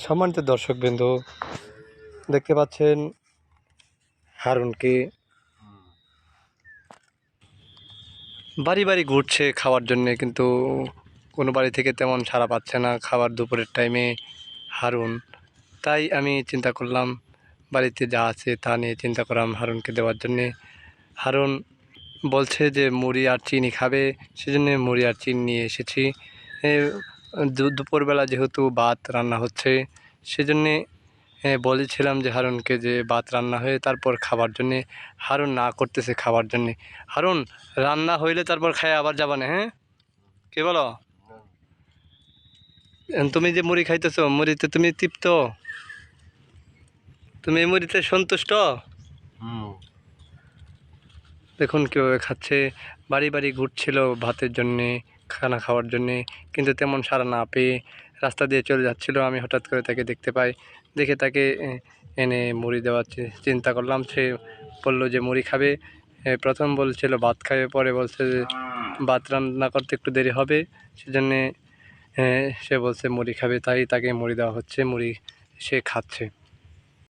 সম্মানিত দর্শকবৃন্দ, দেখতে পাচ্ছেন হারুনকে বাড়ি বাড়ি ঘুরছে খাওয়ার জন্যে, কিন্তু কোনো বাড়ি থেকে তেমন সাড়া পাচ্ছে না খাবার দুপুরের টাইমে হারুন। তাই আমি চিন্তা করলাম বাড়িতে যা আছে তা নিয়ে চিন্তা করলাম হারুনকে দেওয়ার জন্যে। হারুন বলছে যে মুড়ি আর চিনি খাবে, সেজন্য মুড়ি আর চিনি নিয়ে এসেছি। দুপুরবেলা যেহেতু ভাত রান্না হচ্ছে, সেজন্যে বলেছিলাম যে হারুনকে যে ভাত রান্না হয়ে তারপর খাবার জন্যে। হারুন না করতেছে খাবার জন্যে। হারুন, রান্না হইলে তারপর খায় আবার যাবা না? হ্যাঁ, কে বলো? তুমি যে মুড়ি খাইতেছো, মুড়িতে তুমি তৃপ্ত? তুমি এই মুড়িতে সন্তুষ্ট? দেখুন কীভাবে খাচ্ছে। বাড়ি বাড়ি ঘুরছিল ভাতের জন্যে, খানা খাওয়ার জন্যে, কিন্তু তেমন সাড়া না পেয়ে রাস্তা দিয়ে চলে যাচ্ছিল। আমি হঠাৎ করে তাকে দেখতে পাই, দেখে তাকে এনে মুড়ি দেওয়ার চিন্তা করলাম। সে বলল যে মুড়ি খাবে। প্রথম বলছিল ভাত খাবে, পরে বলছে যে ভাত রান্না করতে একটু দেরি হবে, সেজন্যে সে বলছে মুড়ি খাবে। তাই তাকে মুড়ি দেওয়া হচ্ছে, মুড়ি সে খাচ্ছে।